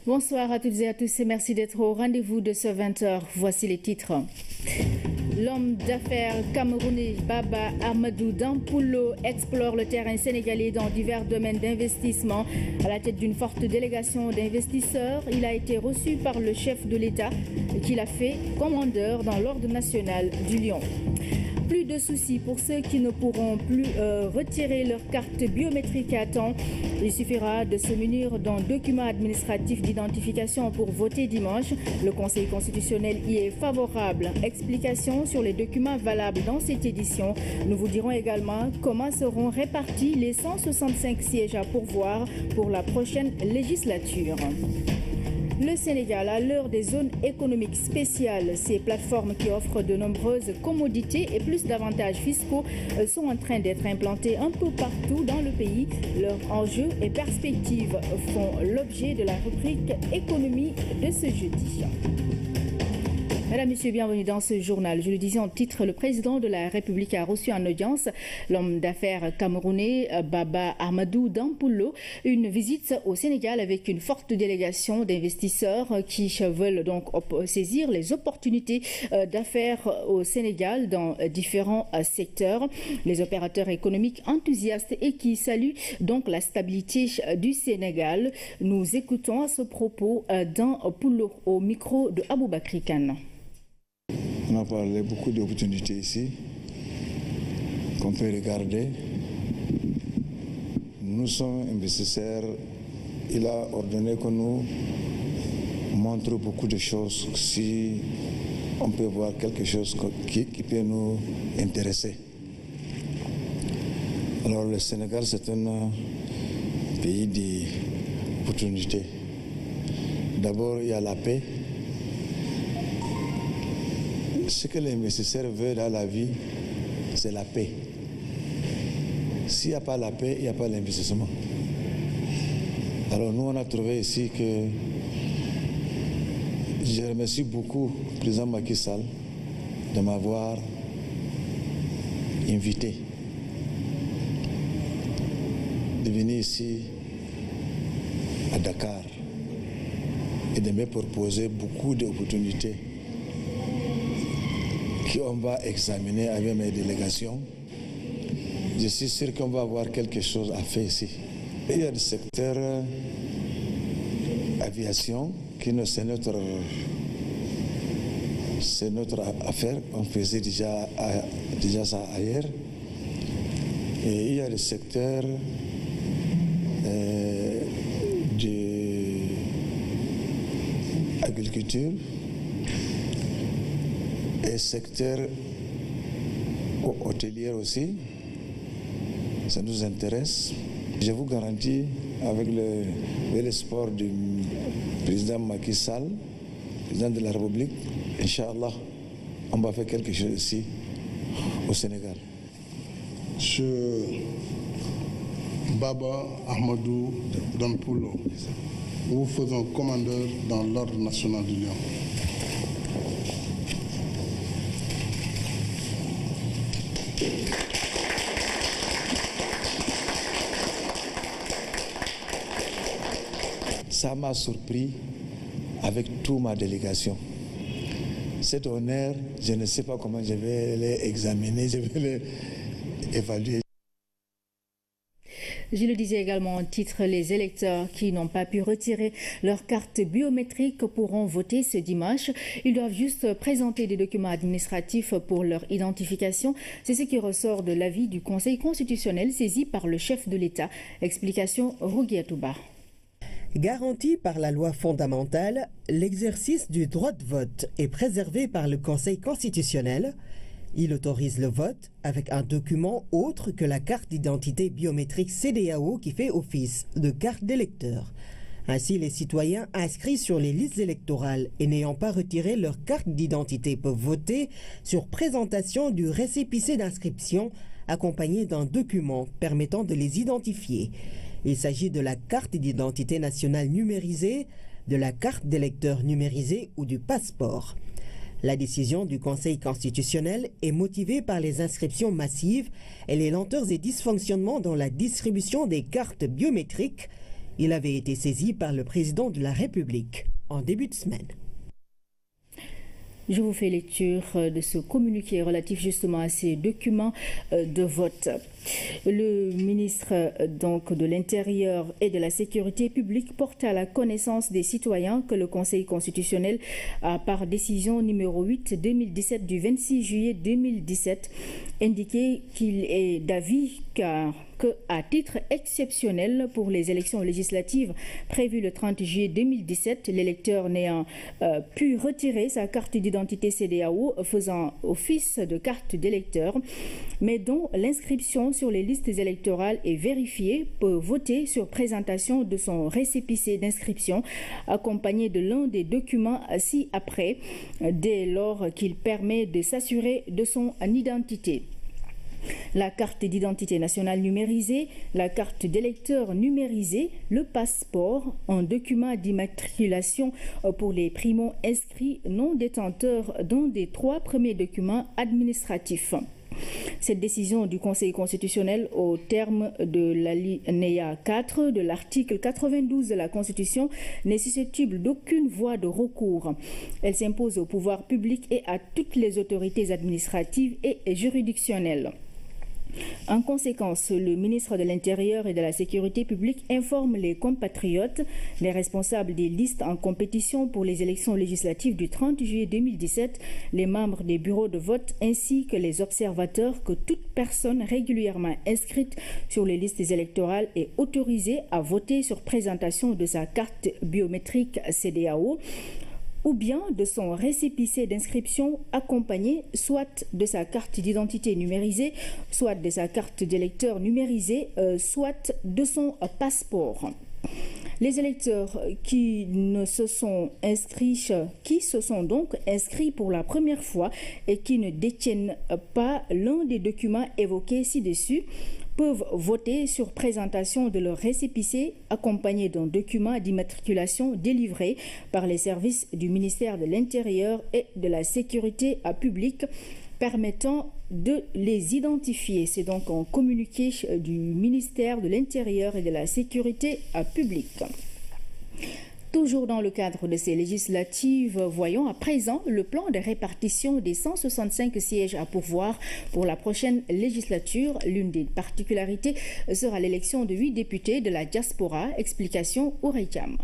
Bonsoir à toutes et à tous et merci d'être au rendez-vous de ce 20h. Voici les titres. L'homme d'affaires camerounais Baba Ahmadou Dampoullo explore le terrain sénégalais dans divers domaines d'investissement. À la tête d'une forte délégation d'investisseurs, il a été reçu par le chef de l'État qui l'a fait commandeur dans l'Ordre national du Lion. Plus de soucis pour ceux qui ne pourront plus retirer leur carte biométrique à temps. Il suffira de se munir d'un document administratif d'identification pour voter dimanche. Le Conseil constitutionnel y est favorable. Explications sur les documents valables dans cette édition. Nous vous dirons également comment seront répartis les 165 sièges à pourvoir pour la prochaine législature. Le Sénégal, à l'heure des zones économiques spéciales, ces plateformes qui offrent de nombreuses commodités et plus d'avantages fiscaux sont en train d'être implantées un peu partout dans le pays. Leurs enjeux et perspectives font l'objet de la rubrique économie de ce jeudi. Mesdames, Messieurs, bienvenue dans ce journal. Je le disais en titre, le président de la République a reçu en audience l'homme d'affaires camerounais Baba Ahmadou Dampoullo. Une visite au Sénégal avec une forte délégation d'investisseurs qui veulent donc saisir les opportunités d'affaires au Sénégal dans différents secteurs. Les opérateurs économiques enthousiastes et qui saluent donc la stabilité du Sénégal. Nous écoutons à ce propos Dampoullo au micro de Aboubakry Kane. On a parlé beaucoup d'opportunités ici qu'on peut regarder. Nous sommes investisseurs. Il a ordonné que nous montrions beaucoup de choses si on peut voir quelque chose qui peut nous intéresser. Alors le Sénégal, c'est un pays d'opportunités. D'abord, il y a la paix. Ce que l'investisseur veut dans la vie, c'est la paix. S'il n'y a pas la paix, il n'y a pas l'investissement. Alors nous, on a trouvé ici que je remercie beaucoup le président Macky Sall de m'avoir invité de venir ici à Dakar et de me proposer beaucoup d'opportunités qu'on va examiner avec mes délégations. Je suis sûr qu'on va avoir quelque chose à faire ici. Et il y a le secteur aviation qui c'est notre affaire. On faisait déjà ça ailleurs. Et il y a le secteur de l'agriculture. Et secteur hôtelier aussi, ça nous intéresse. Je vous garantis, avec le sport du président Macky Sall, président de la République, Inch'Allah, on va faire quelque chose ici, au Sénégal. Monsieur Baba Ahmadou Dampoullo, nous vous faisons commandeur dans l'Ordre national du Lion. Ça m'a surpris avec toute ma délégation. Cet honneur, je ne sais pas comment je vais l'examiner, je vais l'évaluer. Je le disais également en titre, les électeurs qui n'ont pas pu retirer leur carte biométrique pourront voter ce dimanche. Ils doivent juste présenter des documents administratifs pour leur identification. C'est ce qui ressort de l'avis du Conseil constitutionnel saisi par le chef de l'État. Explication Rougui Atouba. Garanti par la loi fondamentale, l'exercice du droit de vote est préservé par le Conseil constitutionnel. Il autorise le vote avec un document autre que la carte d'identité biométrique CEDEAO qui fait office de carte d'électeur. Ainsi, les citoyens inscrits sur les listes électorales et n'ayant pas retiré leur carte d'identité peuvent voter sur présentation du récépissé d'inscription accompagné d'un document permettant de les identifier. Il s'agit de la carte d'identité nationale numérisée, de la carte d'électeur numérisée ou du passeport. La décision du Conseil constitutionnel est motivée par les inscriptions massives et les lenteurs et dysfonctionnements dans la distribution des cartes biométriques. Il avait été saisi par le président de la République en début de semaine. Je vous fais lecture de ce communiqué relatif justement à ces documents de vote. Le ministre donc de l'Intérieur et de la Sécurité publique porte à la connaissance des citoyens que le Conseil constitutionnel a, par décision numéro 8/2017 du 26 juillet 2017, indiqué qu'il est d'avis qu'à titre exceptionnel pour les élections législatives prévues le 30 juillet 2017, l'électeur n'ayant pu retirer sa carte d'identité CEDEAO faisant office de carte d'électeur, mais dont l'inscription sur les listes électorales est vérifiée, peut voter sur présentation de son récépissé d'inscription accompagné de l'un des documents ci-après, dès lors qu'il permet de s'assurer de son identité. La carte d'identité nationale numérisée, la carte d'électeur numérisée, le passeport, un document d'immatriculation pour les primo-inscrits non détenteurs d'un des 3 premiers documents administratifs. Cette décision du Conseil constitutionnel, au terme de l'alinéa 4 de l'article 92 de la Constitution, n'est susceptible d'aucune voie de recours. Elle s'impose au pouvoir public et à toutes les autorités administratives et juridictionnelles. En conséquence, le ministre de l'Intérieur et de la Sécurité publique informe les compatriotes, les responsables des listes en compétition pour les élections législatives du 30 juillet 2017, les membres des bureaux de vote ainsi que les observateurs que toute personne régulièrement inscrite sur les listes électorales est autorisée à voter sur présentation de sa carte biométrique CEDEAO ou bien de son récépissé d'inscription accompagné soit de sa carte d'identité numérisée, soit de sa carte d'électeur numérisée, soit de son passeport. Les électeurs qui se sont donc inscrits pour la première fois et qui ne détiennent pas l'un des documents évoqués ci-dessus peuvent voter sur présentation de leur récépissé accompagné d'un document d'immatriculation délivré par les services du ministère de l'Intérieur et de la Sécurité publique permettant de les identifier. C'est donc un communiqué du ministère de l'Intérieur et de la Sécurité publique. Toujours dans le cadre de ces législatives, voyons à présent le plan de répartition des 165 sièges à pourvoir pour la prochaine législature. L'une des particularités sera l'élection de 8 députés de la diaspora. Explication Oureyam.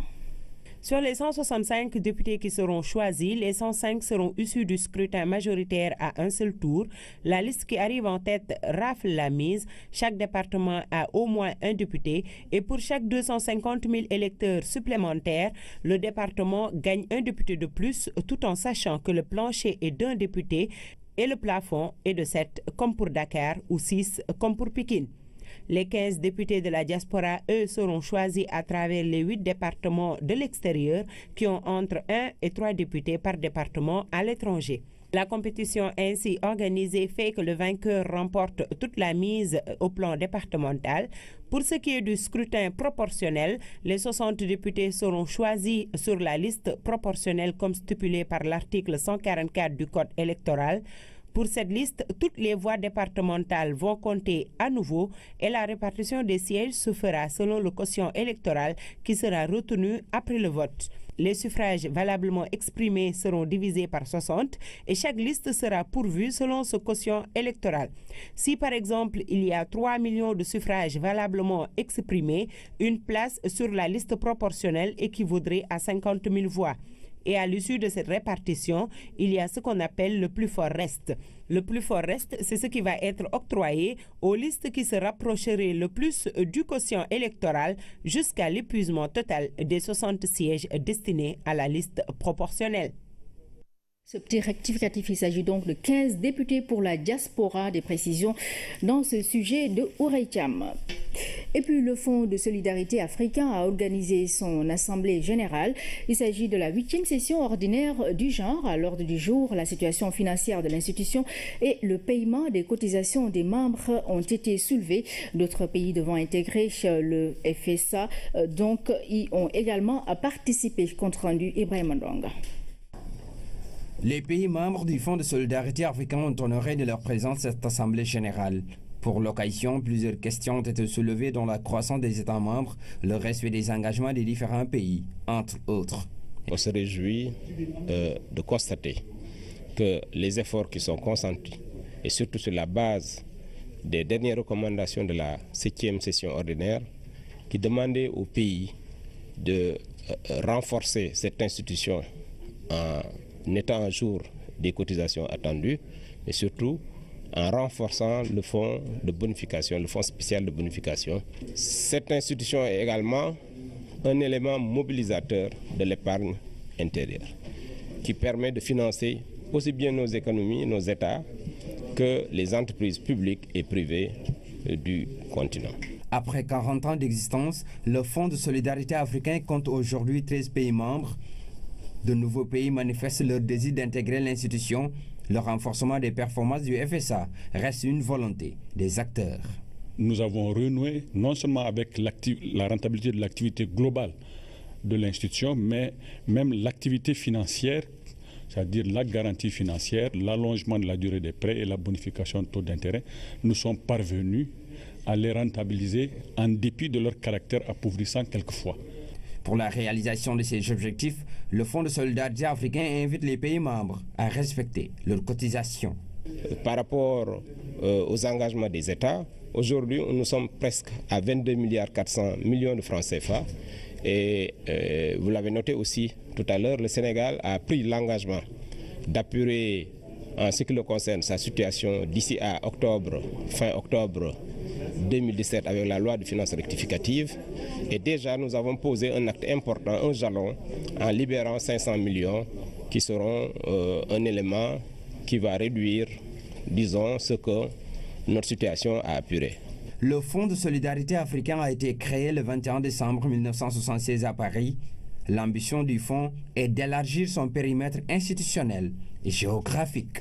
Sur les 165 députés qui seront choisis, les 105 seront issus du scrutin majoritaire à un seul tour. La liste qui arrive en tête rafle la mise. Chaque département a au moins un député et pour chaque 250 000 électeurs supplémentaires, le département gagne un député de plus tout en sachant que le plancher est d'1 député et le plafond est de 7 comme pour Dakar ou 6 comme pour Pikine. Les 15 députés de la diaspora, eux, seront choisis à travers les 8 départements de l'extérieur qui ont entre 1 et 3 députés par département à l'étranger. La compétition ainsi organisée fait que le vainqueur remporte toute la mise au plan départemental. Pour ce qui est du scrutin proportionnel, les 60 députés seront choisis sur la liste proportionnelle comme stipulé par l'article 144 du Code électoral. Pour cette liste, toutes les voix départementales vont compter à nouveau et la répartition des sièges se fera selon le quotient électoral qui sera retenu après le vote. Les suffrages valablement exprimés seront divisés par 60 et chaque liste sera pourvue selon ce quotient électoral. Si par exemple il y a 3 millions de suffrages valablement exprimés, une place sur la liste proportionnelle équivaudrait à 50 000 voix. Et à l'issue de cette répartition, il y a ce qu'on appelle le plus fort reste. Le plus fort reste, c'est ce qui va être octroyé aux listes qui se rapprocheraient le plus du quotient électoral jusqu'à l'épuisement total des 60 sièges destinés à la liste proportionnelle. Ce petit rectificatif, il s'agit donc de 15 députés pour la diaspora. Des précisions dans ce sujet de Oureyam. Et puis le Fonds de solidarité africain a organisé son assemblée générale. Il s'agit de la 8e session ordinaire du genre. À l'ordre du jour, la situation financière de l'institution et le paiement des cotisations des membres ont été soulevés. D'autres pays devant intégrer le FSA donc y ont également participé. Compte rendu Ibrahim Ndonga. Les pays membres du Fonds de solidarité africain ont honoré de leur présence cette assemblée générale. Pour l'occasion, plusieurs questions ont été soulevées dans la croissance des États membres, le respect des engagements des différents pays, entre autres. On se réjouit de constater que les efforts qui sont consentis, et surtout sur la base des dernières recommandations de la 7e session ordinaire, qui demandaient aux pays de renforcer cette institution en étant à jour des cotisations attendues, mais surtout en renforçant le fonds de bonification, le fonds spécial de bonification. Cette institution est également un élément mobilisateur de l'épargne intérieure, qui permet de financer aussi bien nos économies, nos États, que les entreprises publiques et privées du continent. Après 40 ans d'existence, le Fonds de solidarité africain compte aujourd'hui 13 pays membres. De nouveaux pays manifestent leur désir d'intégrer l'institution. Le renforcement des performances du FSA reste une volonté des acteurs. Nous avons renoué non seulement avec la rentabilité de l'activité globale de l'institution, mais même l'activité financière, c'est-à-dire la garantie financière, l'allongement de la durée des prêts et la bonification de taux d'intérêt. Nous sommes parvenus à les rentabiliser en dépit de leur caractère appauvrissant quelquefois. Pour la réalisation de ces objectifs, le Fonds de solidarité africain invite les pays membres à respecter leurs cotisations. Par rapport aux engagements des États, aujourd'hui nous sommes presque à 22,4 milliards de francs CFA. Et vous l'avez noté aussi tout à l'heure, le Sénégal a pris l'engagement d'apurer en ce qui le concerne sa situation d'ici à fin octobre 2017 avec la loi de finances rectificative. Et déjà nous avons posé un acte important, un jalon, en libérant 500 millions qui seront un élément qui va réduire, disons, ce que notre situation a apuré. Le Fonds de solidarité africain a été créé le 21 décembre 1976 à Paris. L'ambition du fonds est d'élargir son périmètre institutionnel et géographique.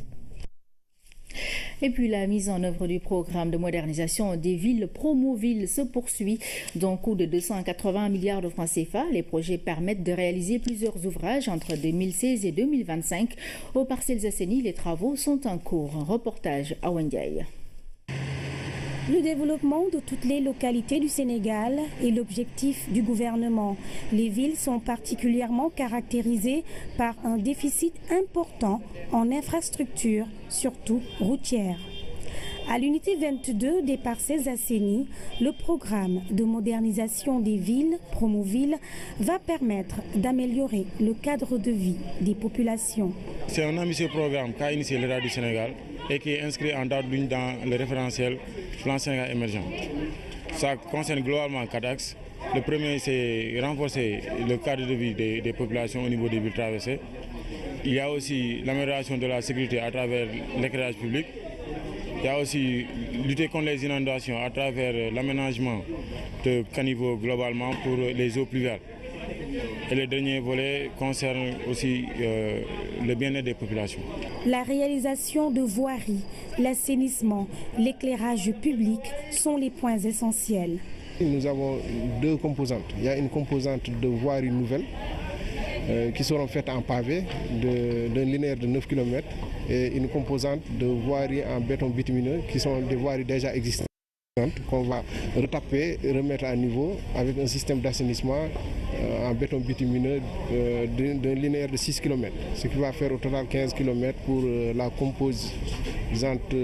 Et puis la mise en œuvre du programme de modernisation des villes Promoville se poursuit d'un coût de 280 milliards de francs CFA. Les projets permettent de réaliser plusieurs ouvrages entre 2016 et 2025. Aux Parcelles Assainies, les travaux sont en cours. Un reportage à Wendiaï. Le développement de toutes les localités du Sénégal est l'objectif du gouvernement. Les villes sont particulièrement caractérisées par un déficit important en infrastructures, surtout routières. À l'unité 22 des Parcelles Assainies, le programme de modernisation des villes, Promoville, va permettre d'améliorer le cadre de vie des populations. C'est un ambitieux programme qu'a initié l'État du Sénégal et qui est inscrit en date l'une dans le référentiel Plan Sénégal émergent. Ça concerne globalement 4 axes. Le premier, c'est renforcer le cadre de vie des populations au niveau des villes traversées. Il y a aussi l'amélioration de la sécurité à travers l'éclairage public. Il y a aussi lutter contre les inondations à travers l'aménagement de caniveaux globalement pour les eaux pluviales. Et le dernier volet concerne aussi le bien-être des populations. La réalisation de voiries, l'assainissement, l'éclairage public sont les points essentiels. Nous avons 2 composantes. Il y a une composante de voiries nouvelles qui seront faites en pavé d'un linéaire de 9 km et une composante de voiries en béton bitumineux qui sont des voiries déjà existantes qu'on va retaper et remettre à niveau avec un système d'assainissement en béton bitumineux d'un linéaire de 6 km, ce qui va faire au total 15 km pour la composante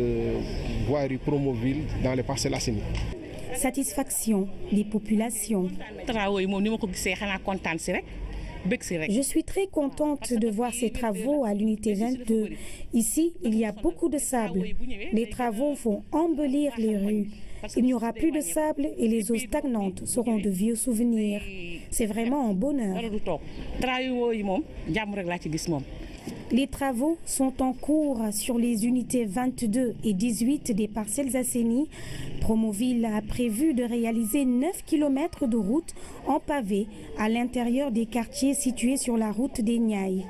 voirie Promoville dans les Parcelles Assainies. Satisfaction des populations. Je suis très contente de voir ces travaux à l'unité 22. Ici, il y a beaucoup de sable. Les travaux vont embellir les rues. Il n'y aura plus de sable et les eaux stagnantes seront de vieux souvenirs. C'est vraiment un bonheur. Les travaux sont en cours sur les unités 22 et 18 des Parcelles Assainies. Promoville a prévu de réaliser 9 km de route en pavé à l'intérieur des quartiers situés sur la route des Niayes.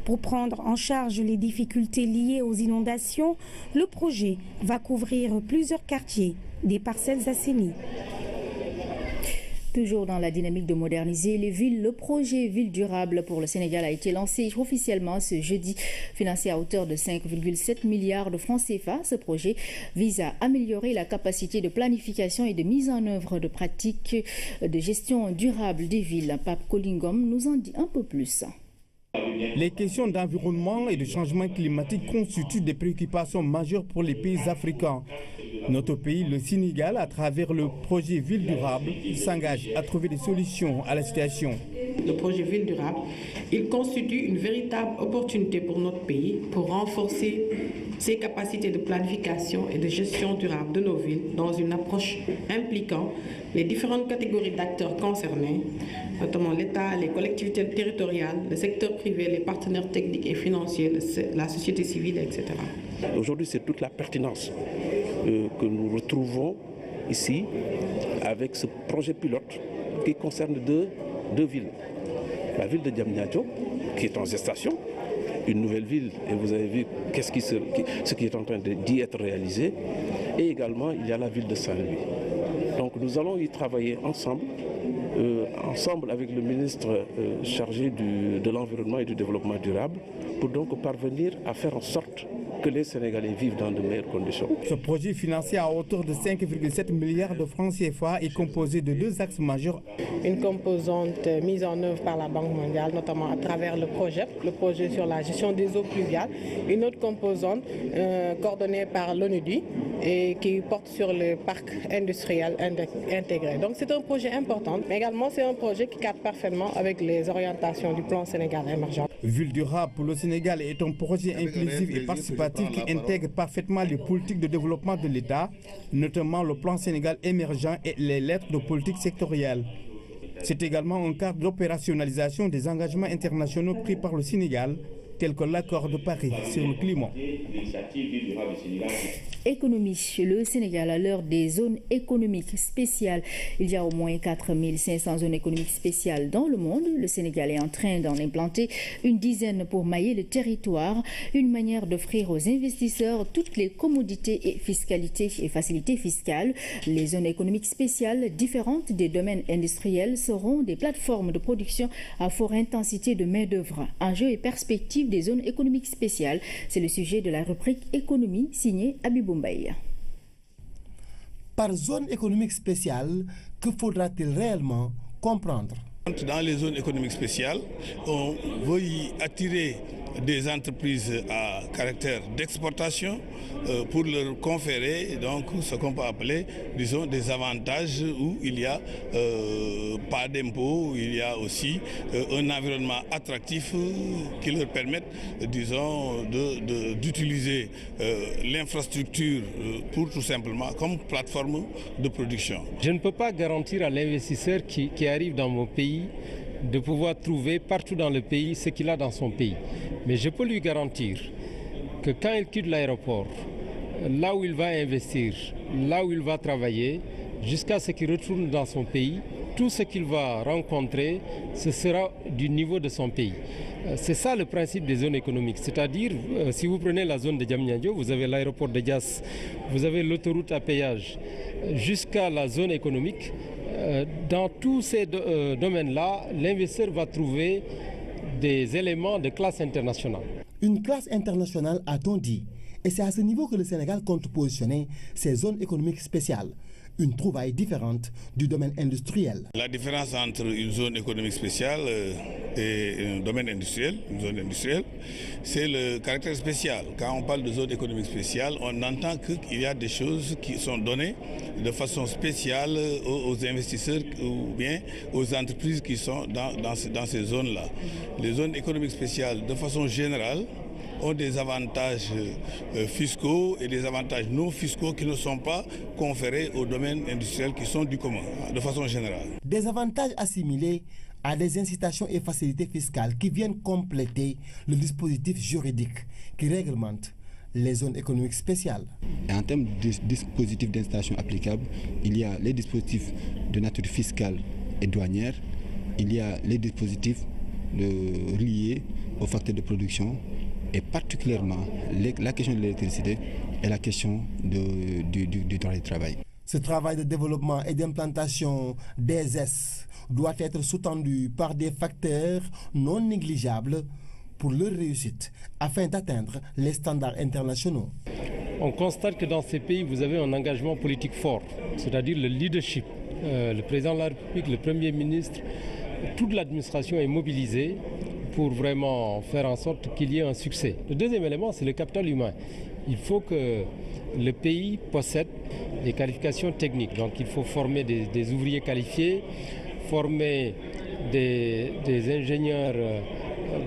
Pour prendre en charge les difficultés liées aux inondations, le projet va couvrir plusieurs quartiers des Parcelles Assainies. Toujours dans la dynamique de moderniser les villes, le projet Ville durable pour le Sénégal a été lancé officiellement ce jeudi, financé à hauteur de 5,7 milliards de francs CFA. Ce projet vise à améliorer la capacité de planification et de mise en œuvre de pratiques de gestion durable des villes. Pape Kolingom nous en dit un peu plus. Les questions d'environnement et de changement climatique constituent des préoccupations majeures pour les pays africains. Notre pays, le Sénégal, à travers le projet Ville durable, s'engage à trouver des solutions à la situation. Le projet Ville durable, il constitue une véritable opportunité pour notre pays pour renforcer ses capacités de planification et de gestion durable de nos villes dans une approche impliquant les différentes catégories d'acteurs concernés, notamment l'État, les collectivités territoriales, le secteur privé, les partenaires techniques et financiers, la société civile, etc. Aujourd'hui, c'est toute la pertinence que nous retrouvons ici avec ce projet pilote qui concerne deux villes. La ville de Diamniadio, qui est en gestation, une nouvelle ville, et vous avez vu ce qui est en train d'y être réalisé, et également il y a la ville de Saint-Louis. Donc nous allons y travailler ensemble avec le ministre chargé de l'environnement et du développement durable, pour donc parvenir à faire en sorte que les Sénégalais vivent dans de meilleures conditions. Ce projet financé à hauteur de 5,7 milliards de francs CFA est composé de deux axes majeurs. Une composante mise en œuvre par la Banque mondiale, notamment à travers le projet sur la gestion des eaux pluviales. Une autre composante coordonnée par l'ONUDI et qui porte sur le parc industriel intégré. Donc c'est un projet important, mais également c'est un projet qui cadre parfaitement avec les orientations du plan Sénégal émergent. Ville durable pour le Sénégal est un projet inclusif et participatif qui intègre parfaitement les politiques de développement de l'État, notamment le plan Sénégal émergent et les lettres de politique sectorielle. C'est également un cadre d'opérationnalisation des engagements internationaux pris par le Sénégal, tels que l'accord de Paris sur le climat. Économie. Le Sénégal à l'heure des zones économiques spéciales. Il y a au moins 4500 zones économiques spéciales dans le monde. Le Sénégal est en train d'en implanter une dizaine pour mailler le territoire. Une manière d'offrir aux investisseurs toutes les commodités et fiscalités et facilités fiscales. Les zones économiques spéciales, différentes des domaines industriels, seront des plateformes de production à forte intensité de main-d'œuvre. Enjeux et perspectives des zones économiques spéciales. C'est le sujet de la rubrique économie signée Abibou Mbaye. Par zone économique spéciale, que faudra-t-il réellement comprendre? Dans les zones économiques spéciales, on veut y attirer des entreprises à caractère d'exportation pour leur conférer donc ce qu'on peut appeler, disons, des avantages où il n'y a pas d'impôts, où il y a aussi un environnement attractif qui leur permette, disons, d'utiliser l'infrastructure pour tout simplement comme plateforme de production. Je ne peux pas garantir à l'investisseur qui arrive dans mon pays de pouvoir trouver partout dans le pays ce qu'il a dans son pays. Mais je peux lui garantir que quand il quitte l'aéroport, là où il va investir, là où il va travailler, jusqu'à ce qu'il retourne dans son pays, tout ce qu'il va rencontrer, ce sera du niveau de son pays. C'est ça le principe des zones économiques. C'est-à-dire, si vous prenez la zone de Diamniadio, vous avez l'aéroport de Diass, vous avez l'autoroute à péage, jusqu'à la zone économique. Dans tous ces domaines-là, l'investisseur va trouver des éléments de classe internationale. Une classe internationale, a-t-on dit? Et c'est à ce niveau que le Sénégal compte positionner ses zones économiques spéciales. Une trouvaille différente du domaine industriel. La différence entre une zone économique spéciale et un domaine industriel, une zone industrielle, c'est le caractère spécial. Quand on parle de zone économique spéciale, on entend qu'il y a des choses qui sont données de façon spéciale aux investisseurs ou bien aux entreprises qui sont dans ces zones-là. Les zones économiques spéciales, de façon générale, ont des avantages fiscaux et des avantages non fiscaux qui ne sont pas conférés aux domaines industriels qui sont du commun, de façon générale. Des avantages assimilés à des incitations et facilités fiscales qui viennent compléter le dispositif juridique qui réglemente les zones économiques spéciales. Et en termes de dispositifs d'incitation applicables, il y a les dispositifs de nature fiscale et douanière, il y a les dispositifs liés aux facteurs de production, et particulièrement la question de l'électricité et la question du droit du travail. Ce travail de développement et d'implantation des ES doit être sous-tendu par des facteurs non négligeables pour leur réussite afin d'atteindre les standards internationaux. On constate que dans ces pays, vous avez un engagement politique fort, c'est-à-dire le leadership. Le président de la République, le Premier ministre, toute l'administration est mobilisée pour vraiment faire en sorte qu'il y ait un succès. Le deuxième élément, c'est le capital humain. Il faut que le pays possède des qualifications techniques. Donc il faut former des ouvriers qualifiés, former des ingénieurs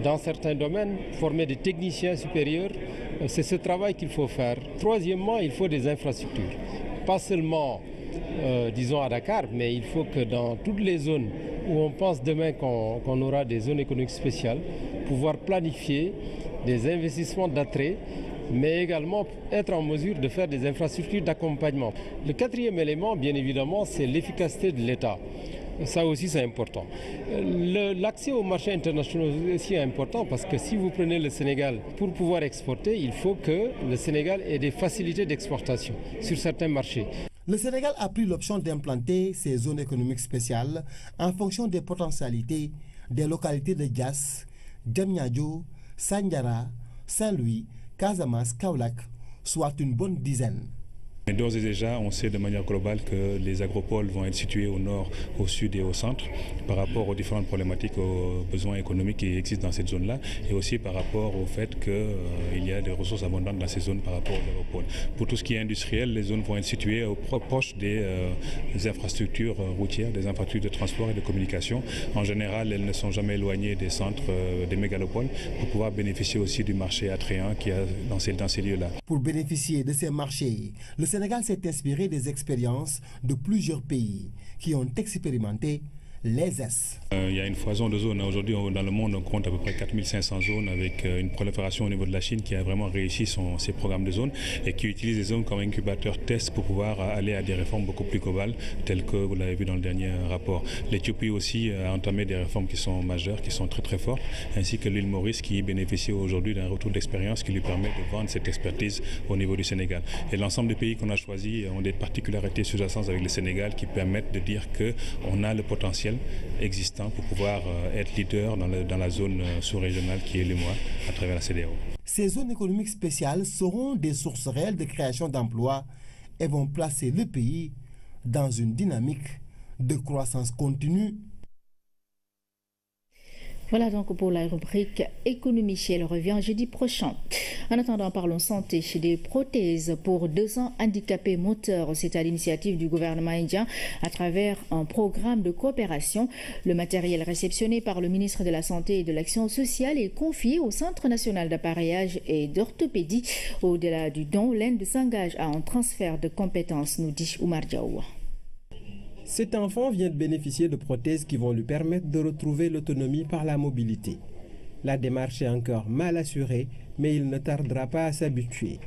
dans certains domaines, former des techniciens supérieurs. C'est ce travail qu'il faut faire. Troisièmement, il faut des infrastructures. Pas seulement, disons, à Dakar, mais il faut que dans toutes les zones où on pense demain qu'on aura des zones économiques spéciales, pouvoir planifier des investissements d'attrait, mais également être en mesure de faire des infrastructures d'accompagnement. Le quatrième élément, bien évidemment, c'est l'efficacité de l'État. Ça aussi, c'est important. L'accès au marché international aussi est important parce que si vous prenez le Sénégal, pour pouvoir exporter, il faut que le Sénégal ait des facilités d'exportation sur certains marchés. Le Sénégal a pris l'option d'implanter ces zones économiques spéciales en fonction des potentialités des localités de Diass, Diamniadio, Sandiara, Saint-Louis, Casamance, Kaolack, soit une bonne dizaine. Mais d'ores et déjà, on sait de manière globale que les agropoles vont être situés au nord, au sud et au centre par rapport aux différentes problématiques, aux besoins économiques qui existent dans cette zone-là et aussi par rapport au fait qu'il y a des ressources abondantes dans ces zones par rapport aux agropoles. Pour tout ce qui est industriel, les zones vont être situées proches des infrastructures routières, des infrastructures de transport et de communication. En général, elles ne sont jamais éloignées des centres, des mégalopoles pour pouvoir bénéficier aussi du marché attrayant qu'il y a dans ces lieux-là. Pour bénéficier de ces marchés, le Sénégal s'est inspiré des expériences de plusieurs pays qui ont expérimenté les ES. Il y a une foison de zones. Aujourd'hui, dans le monde, on compte à peu près 4500 zones avec une prolifération au niveau de la Chine qui a vraiment réussi ses programmes de zones et qui utilise les zones comme incubateur test pour pouvoir aller à des réformes beaucoup plus globales, telles que vous l'avez vu dans le dernier rapport. L'Éthiopie aussi a entamé des réformes qui sont majeures, qui sont très très fortes, ainsi que l'île Maurice qui bénéficie aujourd'hui d'un retour d'expérience qui lui permet de vendre cette expertise au niveau du Sénégal. Et l'ensemble des pays qu'on a choisis ont des particularités sous-jacentes avec le Sénégal qui permettent de dire qu'on a le potentiel existant pour pouvoir être leader dans la zone sous-régionale qui est l'UEMOA à travers la CEDEAO. Ces zones économiques spéciales seront des sources réelles de création d'emplois et vont placer le pays dans une dynamique de croissance continue. Voilà donc pour la rubrique économie. Elle revient jeudi prochain. En attendant, parlons santé. Des prothèses pour 200 handicapés moteurs. C'est à l'initiative du gouvernement indien à travers un programme de coopération. Le matériel réceptionné par le ministre de la Santé et de l'Action sociale est confié au Centre national d'appareillage et d'orthopédie. Au-delà du don, l'Inde s'engage à un transfert de compétences, nous dit Oumar Diaoua. Cet enfant vient de bénéficier de prothèses qui vont lui permettre de retrouver l'autonomie par la mobilité. La démarche est encore mal assurée, mais il ne tardera pas à s'habituer.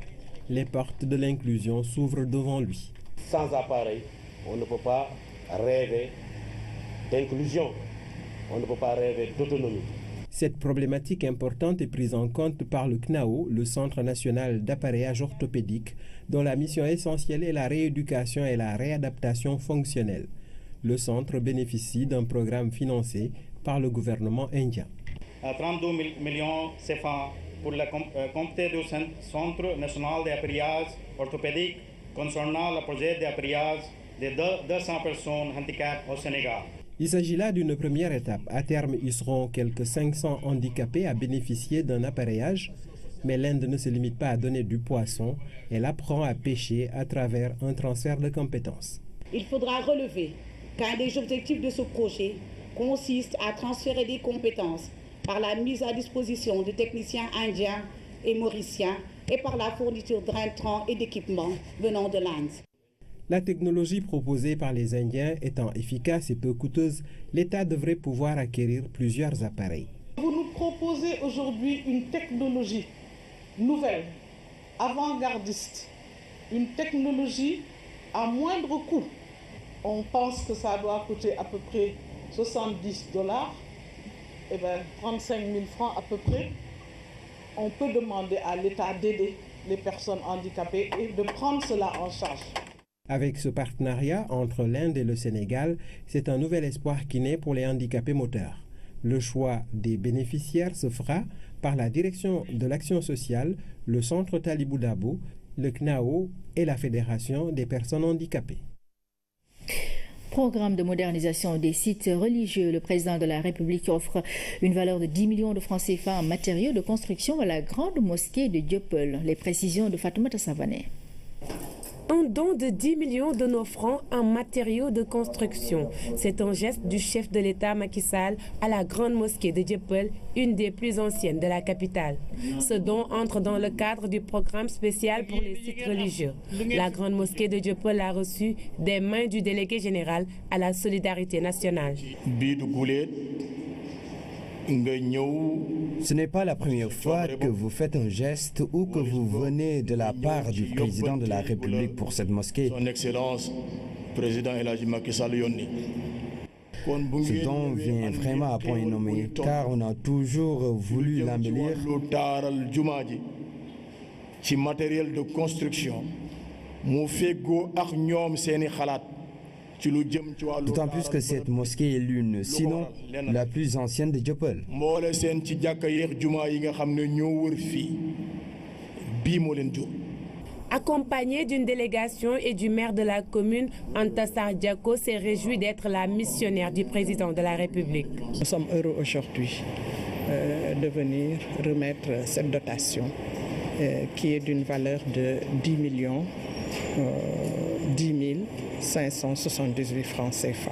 Les portes de l'inclusion s'ouvrent devant lui. Sans appareil, on ne peut pas rêver d'inclusion, on ne peut pas rêver d'autonomie. Cette problématique importante est prise en compte par le CNAO, le Centre national d'appareillage orthopédique, dont la mission essentielle est la rééducation et la réadaptation fonctionnelle. Le centre bénéficie d'un programme financé par le gouvernement indien. 32 millions CFA pour la comité du Centre national d'appareillage orthopédique concernant le projet d'appareillage de 200 personnes handicapées au Sénégal. Il s'agit là d'une première étape. À terme, ils seront quelques 500 handicapés à bénéficier d'un appareillage. Mais l'Inde ne se limite pas à donner du poisson, elle apprend à pêcher à travers un transfert de compétences. Il faudra relever qu'un des objectifs de ce projet consiste à transférer des compétences par la mise à disposition de techniciens indiens et mauriciens et par la fourniture d'intrants et d'équipements venant de l'Inde. La technologie proposée par les Indiens étant efficace et peu coûteuse, l'État devrait pouvoir acquérir plusieurs appareils. Vous nous proposez aujourd'hui une technologie nouvelle, avant-gardiste, une technologie à moindre coût. On pense que ça doit coûter à peu près $70, et bien 35 000 francs à peu près. On peut demander à l'État d'aider les personnes handicapées et de prendre cela en charge. Avec ce partenariat entre l'Inde et le Sénégal, c'est un nouvel espoir qui naît pour les handicapés moteurs. Le choix des bénéficiaires se fera par la direction de l'action sociale, le centre Talibou Dabo, le CNAO et la Fédération des personnes handicapées. Programme de modernisation des sites religieux. Le président de la République offre une valeur de 10 millions de francs CFA en matériaux de construction à la grande mosquée de Dieuppeul. Les précisions de Fatoumata Savané. Un don de 10 millions de nos francs en matériaux de construction. C'est un geste du chef de l'État Macky Sall à la grande mosquée de Dieuppeul, une des plus anciennes de la capitale. Ce don entre dans le cadre du programme spécial pour les sites religieux. La grande mosquée de Dieuppeul a reçu des mains du délégué général à la solidarité nationale. Ce n'est pas la première fois que vous faites un geste ou que vous venez de la part du président de la République pour cette mosquée. Son Excellence, président Elhadji Macky Sall yónni. Ce don vient vraiment à point nommé, car on a toujours voulu l'embellir. Ci matériel de construction mu feggoo ak ñoom seeni xalaat. D'autant plus que cette mosquée est l'une, sinon la plus ancienne de Dieuppeul. Accompagné d'une délégation et du maire de la commune, Anta Sarr Diako s'est réjoui d'être la missionnaire du président de la République. Nous sommes heureux aujourd'hui de venir remettre cette dotation qui est d'une valeur de 10 millions 10 578 francs CFA.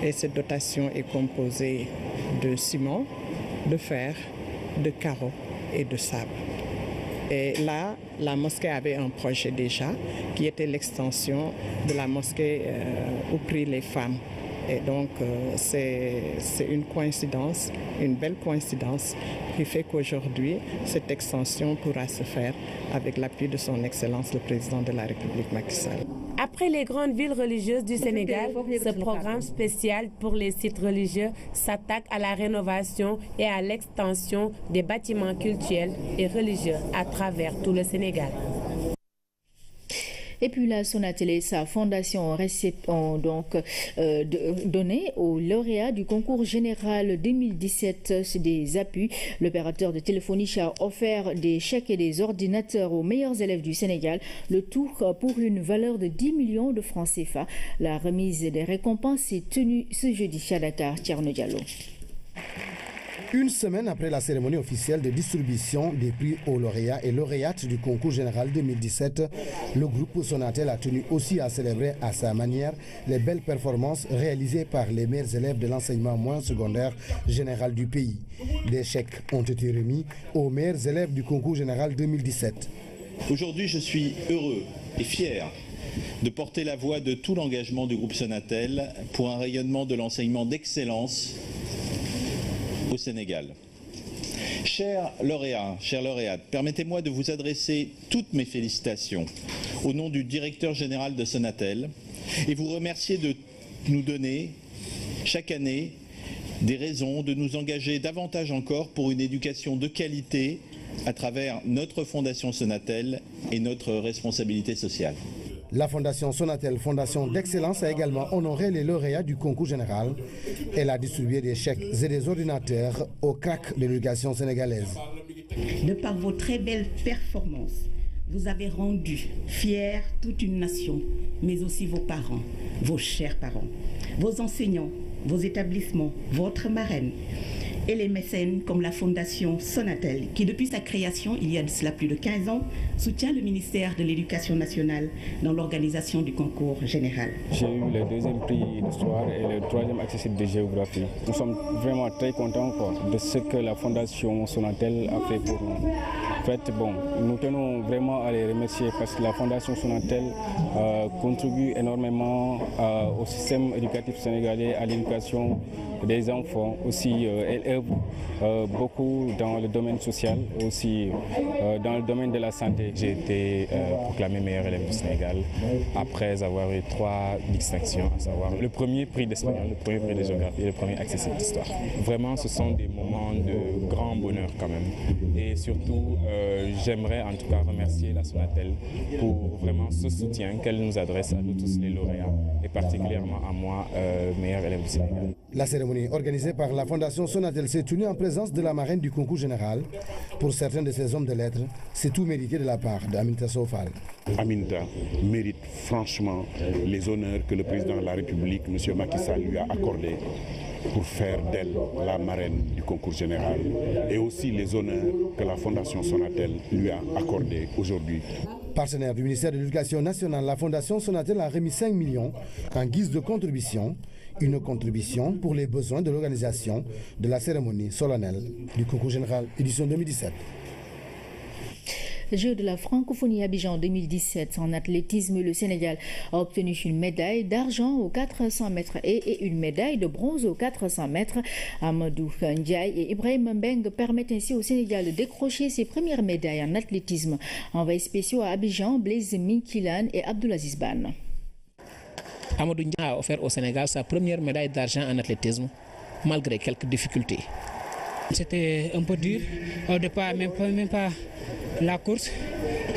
Et cette dotation est composée de ciment, de fer, de carreaux et de sable. Et là, la mosquée avait un projet déjà qui était l'extension de la mosquée où prient les femmes. Et donc, c'est une coïncidence, une belle coïncidence qui fait qu'aujourd'hui, cette extension pourra se faire avec l'appui de son Excellence le Président de la République Macky Sall. Après les grandes villes religieuses du Sénégal, ce programme spécial pour les sites religieux s'attaque à la rénovation et à l'extension des bâtiments cultuels et religieux à travers tout le Sénégal. Et puis la Sonatel et sa fondation ont donc donné aux lauréats du concours général 2017 des appuis. L'opérateur de téléphonie a offert des chèques et des ordinateurs aux meilleurs élèves du Sénégal, le tout pour une valeur de 10 millions de francs CFA. La remise des récompenses est tenue ce jeudi à Dakar. Thierno Diallo. Une semaine après la cérémonie officielle de distribution des prix aux lauréats et lauréates du concours général 2017, le groupe Sonatel a tenu aussi à célébrer à sa manière les belles performances réalisées par les meilleurs élèves de l'enseignement moyen secondaire général du pays. Des chèques ont été remis aux meilleurs élèves du concours général 2017. Aujourd'hui, je suis heureux et fier de porter la voix de tout l'engagement du groupe Sonatel pour un rayonnement de l'enseignement d'excellence au Sénégal. Chers lauréats, chères lauréates, permettez-moi de vous adresser toutes mes félicitations au nom du directeur général de Sonatel et vous remercier de nous donner chaque année des raisons de nous engager davantage encore pour une éducation de qualité à travers notre fondation Sonatel et notre responsabilité sociale. La fondation Sonatel, fondation d'excellence, a également honoré les lauréats du concours général. Elle a distribué des chèques et des ordinateurs aux cracks de l'éducation sénégalaise. De par vos très belles performances, vous avez rendu fière toute une nation, mais aussi vos parents, vos chers parents, vos enseignants, vos établissements, votre marraine et les mécènes comme la fondation Sonatel, qui depuis sa création, il y a de cela plus de 15 ans, soutient le ministère de l'Éducation nationale dans l'organisation du concours général. J'ai eu le deuxième prix d'histoire et le troisième accessible de géographie. Nous sommes vraiment très contents de ce que la fondation Sonatel a fait pour nous. En fait, nous tenons vraiment à les remercier parce que la fondation Sonatel contribue énormément au système éducatif sénégalais, à l'éducation des enfants aussi. Elle œuvre beaucoup dans le domaine social, aussi dans le domaine de la santé. J'ai été proclamé meilleur élève du Sénégal après avoir eu 3 distinctions, à savoir le premier prix d'espagnol, le premier prix de géographie et le premier accessible d'histoire. Vraiment, ce sont des moments de grand bonheur quand même. Et surtout, j'aimerais en tout cas remercier la Sonatel pour vraiment ce soutien qu'elle nous adresse à nous tous les lauréats et particulièrement à moi, meilleur élève du Sénégal. La cérémonie organisée par la Fondation Sonatel s'est tenue en présence de la marraine du concours général. Pour certains de ces hommes de lettres, c'est tout mérité de la part d'Aminta Sofal. Aminta mérite franchement les honneurs que le président de la République, M. Macky Sall, lui a accordés pour faire d'elle la marraine du concours général et aussi les honneurs que la Fondation Sonatel lui a accordés aujourd'hui. Partenaire du ministère de l'Éducation nationale, la Fondation Sonatel a remis 5 millions en guise de contribution, une contribution pour les besoins de l'organisation de la cérémonie solennelle du concours général édition 2017. Jeux de la francophonie Abidjan 2017 en athlétisme, le Sénégal a obtenu une médaille d'argent aux 400 mètres et une médaille de bronze aux 400 mètres. Amadou Ndiaye et Ibrahim Mbeng permettent ainsi au Sénégal de décrocher ses premières médailles en athlétisme. Envoyés spéciaux à Abidjan, Blaise Minkilan et Abdoulaziz Ban. Amadou Ndiaye a offert au Sénégal sa première médaille d'argent en athlétisme, malgré quelques difficultés. C'était un peu dur, au départ même pas la course,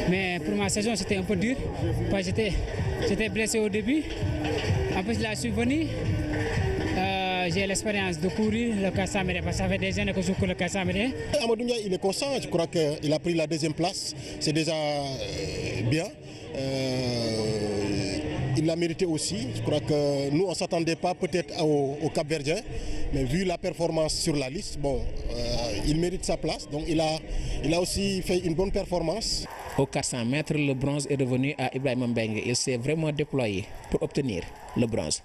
mais pour ma saison c'était un peu dur, parce que j'étais blessé au début, en plus là je suis venu, j'ai l'expérience de courir le 400 mètres, parce que ça fait des années que je cours le 400 mètres. Amadou Ndiaye, il est constant, je crois qu'il a pris la deuxième place, c'est déjà bien. Il l'a mérité aussi. Je crois que nous, on ne s'attendait pas peut-être au Cap-Verdien, mais vu la performance sur la liste, bon, il mérite sa place. Donc il a aussi fait une bonne performance. Au 400 mètres, le bronze est revenu à Ibrahim Mbeng. Il s'est vraiment déployé pour obtenir le bronze.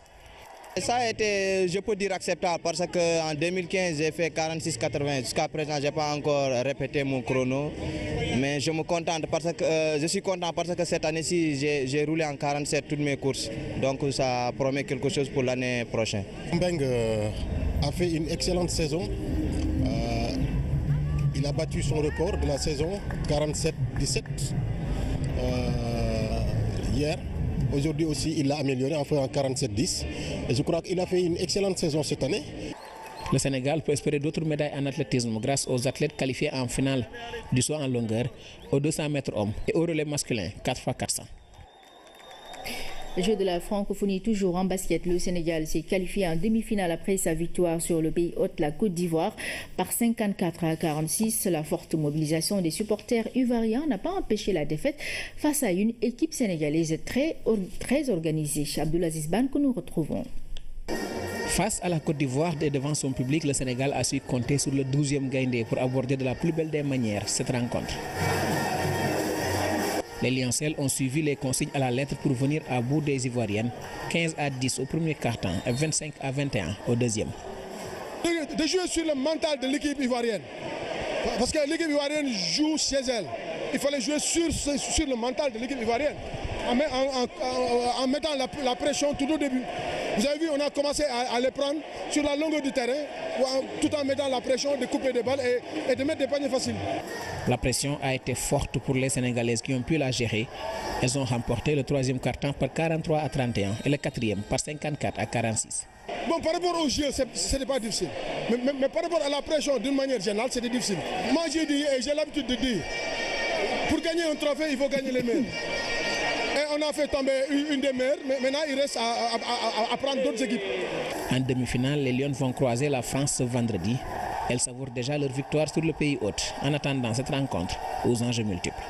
Ça a été, je peux dire, acceptable parce qu'en 2015, j'ai fait 46,80. Jusqu'à présent, je n'ai pas encore répété mon chrono. Mais je suis content parce que cette année-ci, j'ai roulé en 47 toutes mes courses. Donc ça promet quelque chose pour l'année prochaine. Mbeng a fait une excellente saison. Il a battu son record de la saison, 47-17, hier. Aujourd'hui aussi, il l'a amélioré en faisant 47-10. Et je crois qu'il a fait une excellente saison cette année. Le Sénégal peut espérer d'autres médailles en athlétisme grâce aux athlètes qualifiés en finale du saut en longueur, aux 200 mètres hommes et au relais masculin 4x400. Jeux de la francophonie toujours en basket. Le Sénégal s'est qualifié en demi-finale après sa victoire sur le pays hôte, la Côte d'Ivoire, par 54-46. La forte mobilisation des supporters ivoiriens n'a pas empêché la défaite face à une équipe sénégalaise très organisée. Abdoulaziz Ban que nous retrouvons. Face à la Côte d'Ivoire et devant son public, le Sénégal a su compter sur le 12e Gaïndé pour aborder de la plus belle des manières cette rencontre. Les Lioncelles ont suivi les consignes à la lettre pour venir à bout des Ivoiriennes, 15-10 au premier quart-temps et 25-21 au deuxième. De jouer sur le mental de l'équipe ivoirienne, parce que l'équipe ivoirienne joue chez elle. Il fallait jouer sur le mental de l'équipe ivoirienne, en mettant la pression tout au début. Vous avez vu, on a commencé à les prendre sur la longueur du terrain, tout en mettant la pression de couper des balles et de mettre des paniers faciles. La pression a été forte pour les Sénégalaises qui ont pu la gérer. Elles ont remporté le troisième quart-temps par 43-31 et le quatrième par 54-46. Bon, par rapport au jeu, ce n'est pas difficile. Mais par rapport à la pression, d'une manière générale, c'était difficile. Moi, j'ai dit et j'ai l'habitude de dire, pour gagner un trophée, il faut gagner les meilleurs. Et on a fait tomber une des meilleures, mais maintenant il reste à prendre d'autres équipes. En demi-finale, les Lions vont croiser la France ce vendredi. Elles savourent déjà leur victoire sur le pays hôte en attendant cette rencontre aux enjeux multiples.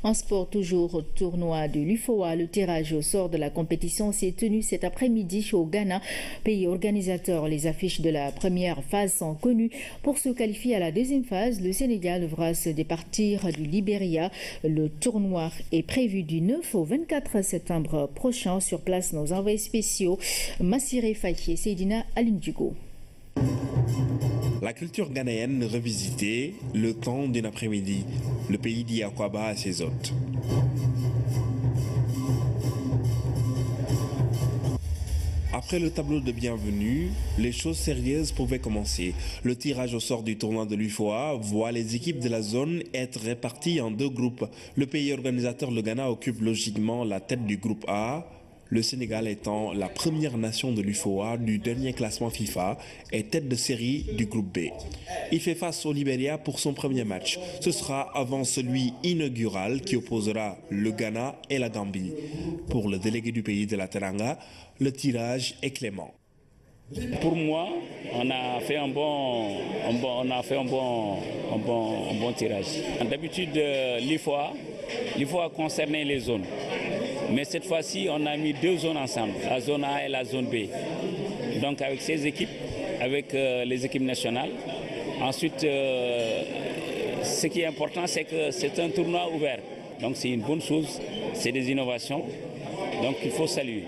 En sport, toujours au tournoi de l'UFOA, le tirage au sort de la compétition s'est tenu cet après-midi au Ghana, pays organisateur. Les affiches de la première phase sont connues. Pour se qualifier à la deuxième phase, le Sénégal devra se départir du Libéria. Le tournoi est prévu du 9 au 24 septembre prochain. Sur place, nos envoyés spéciaux, Massiré Faye et Seydina Alindugo. La culture ghanéenne revisitée, le temps d'un après-midi, le pays dit Akwaba à ses hôtes. Après le tableau de bienvenue, les choses sérieuses pouvaient commencer. Le tirage au sort du tournoi de l'UFOA voit les équipes de la zone être réparties en deux groupes. Le pays organisateur, le Ghana, occupe logiquement la tête du groupe A, le Sénégal étant la première nation de l'UFOA du dernier classement FIFA et tête de série du groupe B. Il fait face au Libéria pour son premier match. Ce sera avant celui inaugural qui opposera le Ghana et la Gambie. Pour le délégué du pays de la Teranga, le tirage est clément. Pour moi, on a fait un bon tirage. D'habitude, l'IFOA concernait les zones. Mais cette fois-ci, on a mis deux zones ensemble, la zone A et la zone B. Donc avec ces équipes, avec les équipes nationales. Ensuite, ce qui est important, c'est que c'est un tournoi ouvert. Donc c'est une bonne chose, c'est des innovations. Donc il faut saluer.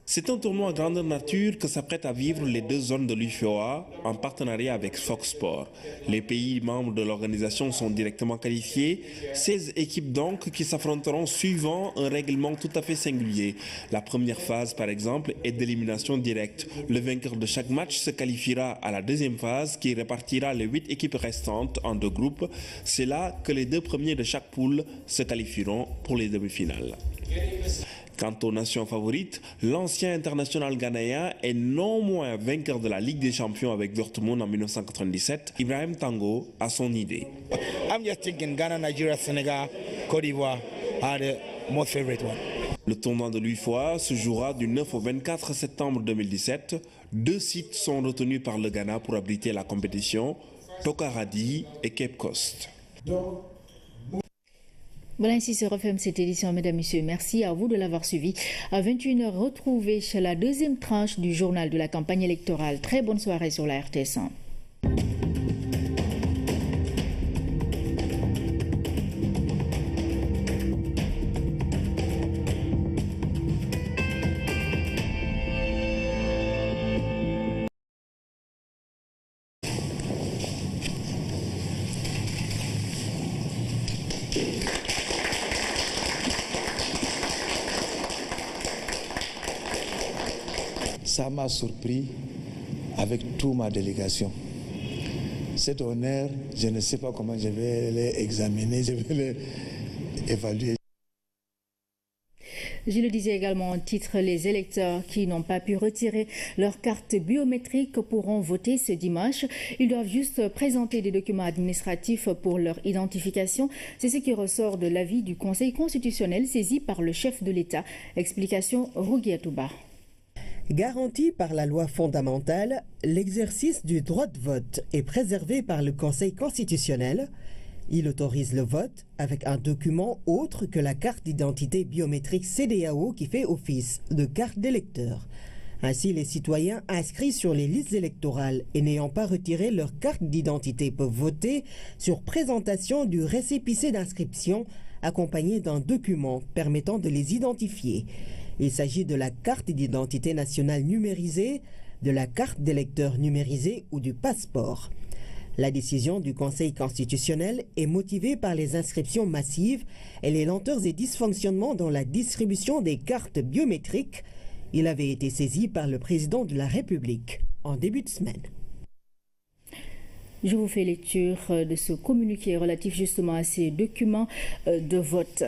C'est un tournoi grandeur nature que s'apprêtent à vivre les deux zones de l'UFOA en partenariat avec Fox Sports. Les pays membres de l'organisation sont directement qualifiés, 16 équipes donc qui s'affronteront suivant un règlement tout à fait singulier. La première phase par exemple est d'élimination directe. Le vainqueur de chaque match se qualifiera à la deuxième phase qui répartira les 8 équipes restantes en deux groupes. C'est là que les deux premiers de chaque poule se qualifieront pour les demi-finales. Quant aux nations favorites, l'ancien international ghanéen et non moins vainqueur de la Ligue des Champions avec Dortmund en 1997, Ibrahim Tango a son idée. I'm just thinking Ghana, Nigeria, Senegal, Côte d'Ivoire are the most favorite one. Le tournoi de l'UFOA se jouera du 9 au 24 septembre 2017. Deux sites sont retenus par le Ghana pour abriter la compétition, Tokaradi et Cape Coast. Voilà, ainsi se referme cette édition, mesdames, messieurs. Merci à vous de l'avoir suivi. À 21h, retrouvez la deuxième tranche du journal de la campagne électorale. Très bonne soirée sur la RTS1. Ça m'a surpris avec toute ma délégation. Cet honneur, je ne sais pas comment je vais l'examiner, je vais l'évaluer. Je le disais également en titre, les électeurs qui n'ont pas pu retirer leur carte biométrique pourront voter ce dimanche. Ils doivent juste présenter des documents administratifs pour leur identification. C'est ce qui ressort de l'avis du Conseil constitutionnel saisi par le chef de l'État. Explication Rougui Atouba. Garanti par la loi fondamentale, l'exercice du droit de vote est préservé par le Conseil constitutionnel. Il autorise le vote avec un document autre que la carte d'identité biométrique CEDEAO qui fait office de carte d'électeur. Ainsi, les citoyens inscrits sur les listes électorales et n'ayant pas retiré leur carte d'identité peuvent voter sur présentation du récépissé d'inscription accompagné d'un document permettant de les identifier. Il s'agit de la carte d'identité nationale numérisée, de la carte d'électeur numérisée ou du passeport. La décision du Conseil constitutionnel est motivée par les inscriptions massives et les lenteurs et dysfonctionnements dans la distribution des cartes biométriques. Il avait été saisi par le président de la République en début de semaine. Je vous fais lecture de ce communiqué relatif justement à ces documents de vote.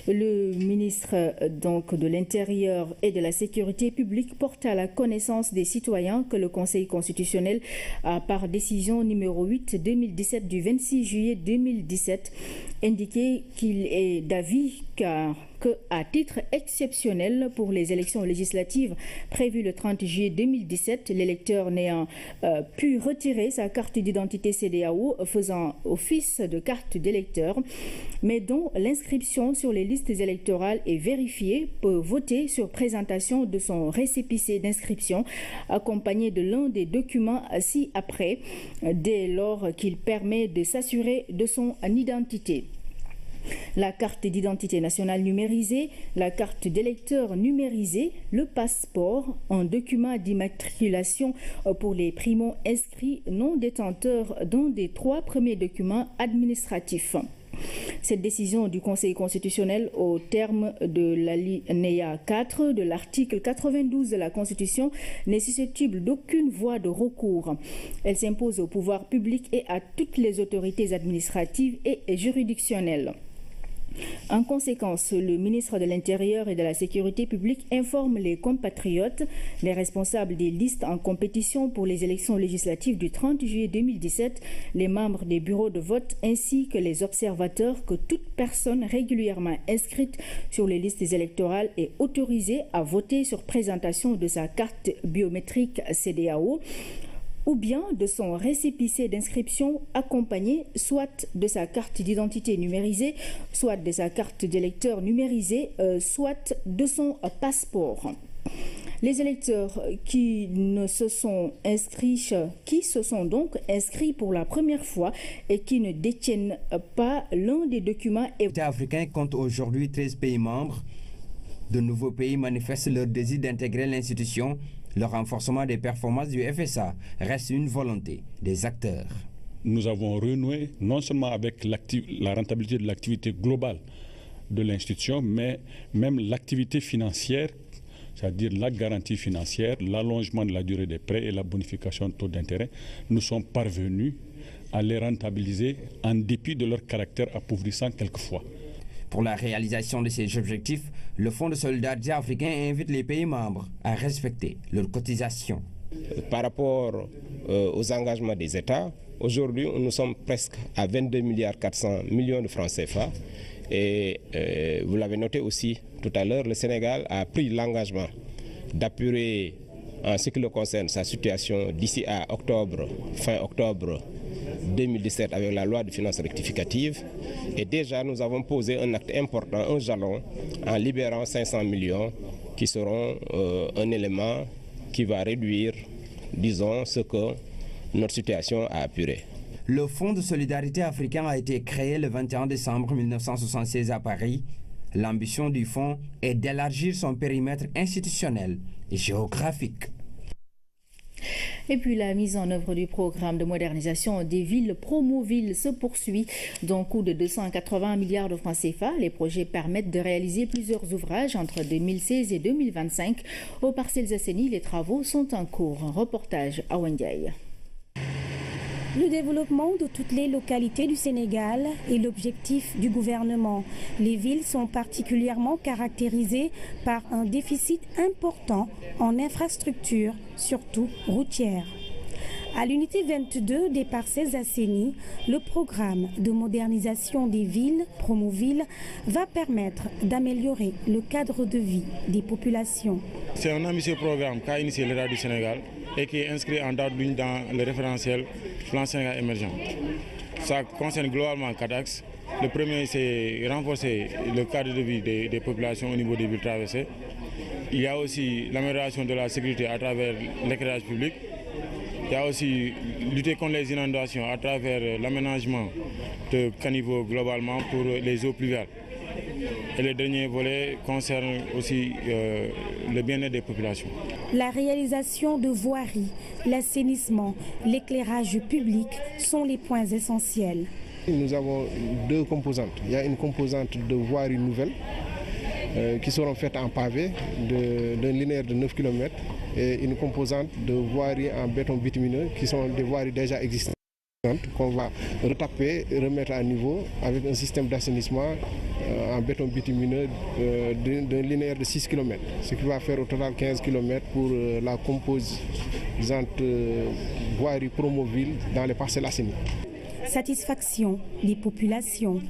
Le ministre donc de l'Intérieur et de la Sécurité publique porte à la connaissance des citoyens que le Conseil constitutionnel a par décision numéro 8/2017 du 26 juillet 2017 indiqué qu'il est d'avis qu'à titre exceptionnel pour les élections législatives prévues le 30 juillet 2017, l'électeur n'ayant pu retirer sa carte d'identité CEDEAO faisant office de carte d'électeur, mais dont l'inscription sur les listes électorales est vérifiée, peut voter sur présentation de son récépissé d'inscription accompagné de l'un des documents ci-après, dès lors qu'il permet de s'assurer de son identité. La carte d'identité nationale numérisée, la carte d'électeur numérisée, le passeport, un document d'immatriculation pour les primo-inscrits non détenteurs d'un des 3 premiers documents administratifs. Cette décision du Conseil constitutionnel au terme de l'alinéa 4 de l'article 92 de la Constitution n'est susceptible d'aucune voie de recours. Elle s'impose au pouvoir public et à toutes les autorités administratives et juridictionnelles. En conséquence, le ministre de l'Intérieur et de la Sécurité publique informe les compatriotes, les responsables des listes en compétition pour les élections législatives du 30 juillet 2017, les membres des bureaux de vote ainsi que les observateurs que toute personne régulièrement inscrite sur les listes électorales est autorisée à voter sur présentation de sa carte biométrique CEDEAO ou bien de son récépissé d'inscription accompagné soit de sa carte d'identité numérisée, soit de sa carte d'électeur numérisée, soit de son passeport. Les électeurs qui se sont donc inscrits pour la première fois et qui ne détiennent pas l'un des documents... L'État africain compte aujourd'hui 13 pays membres. De nouveaux pays manifestent leur désir d'intégrer l'institution. Le renforcement des performances du FSA reste une volonté des acteurs. Nous avons renoué non seulement avec la rentabilité de l'activité globale de l'institution, mais même l'activité financière, c'est-à-dire la garantie financière, l'allongement de la durée des prêts et la bonification de taux d'intérêt. Nous sommes parvenus à les rentabiliser en dépit de leur caractère appauvrissant quelquefois. Pour la réalisation de ces objectifs, le Fonds de solidarité africain invite les pays membres à respecter leurs cotisations. Par rapport aux engagements des États, aujourd'hui nous sommes presque à 22 milliards 400 millions de francs CFA. Et vous l'avez noté aussi tout à l'heure, le Sénégal a pris l'engagement d'apurer en ce qui le concerne sa situation d'ici à fin octobre 2017 avec la loi de finances rectificative. Et déjà nous avons posé un acte important, un jalon, en libérant 500 millions qui seront un élément qui va réduire, disons, ce que notre situation a apuré. Le Fonds de solidarité africain a été créé le 21 décembre 1976 à Paris. L'ambition du fonds est d'élargir son périmètre institutionnel et géographique. Et puis la mise en œuvre du programme de modernisation des villes Promoville se poursuit d'un coût de 280 milliards de francs CFA. Les projets permettent de réaliser plusieurs ouvrages entre 2016 et 2025. Aux Parcelles Assainies, les travaux sont en cours. Un reportage à Wendiaï. Le développement de toutes les localités du Sénégal est l'objectif du gouvernement. Les villes sont particulièrement caractérisées par un déficit important en infrastructures, surtout routières. À l'unité 22 des Parcelles Assainies, le programme de modernisation des villes, Promoville, va permettre d'améliorer le cadre de vie des populations. C'est un ambitieux programme qu'a initié l'État du Sénégal et qui est inscrit en date d'une dans le référentiel Plan Sénégal émergent. Ça concerne globalement 4 axes. Le premier, c'est renforcer le cadre de vie des populations au niveau des villes traversées. Il y a aussi l'amélioration de la sécurité à travers l'éclairage public. Il y a aussi lutter contre les inondations à travers l'aménagement de caniveaux globalement pour les eaux pluviales. Et le dernier volet concerne aussi le bien-être des populations. La réalisation de voiries, l'assainissement, l'éclairage public sont les points essentiels. Nous avons 2 composantes. Il y a une composante de voiries nouvelles qui seront faites en pavé d'un linéaire de 9 km et une composante de voiries en béton bitumineux qui sont des voiries déjà existantes qu'on va retaper et remettre à niveau avec un système d'assainissement en béton bitumineux d'un linéaire de 6 km, ce qui va faire au total 15 km pour la composante voirie Promoville dans les Parcelles Assainies. Satisfaction des populations.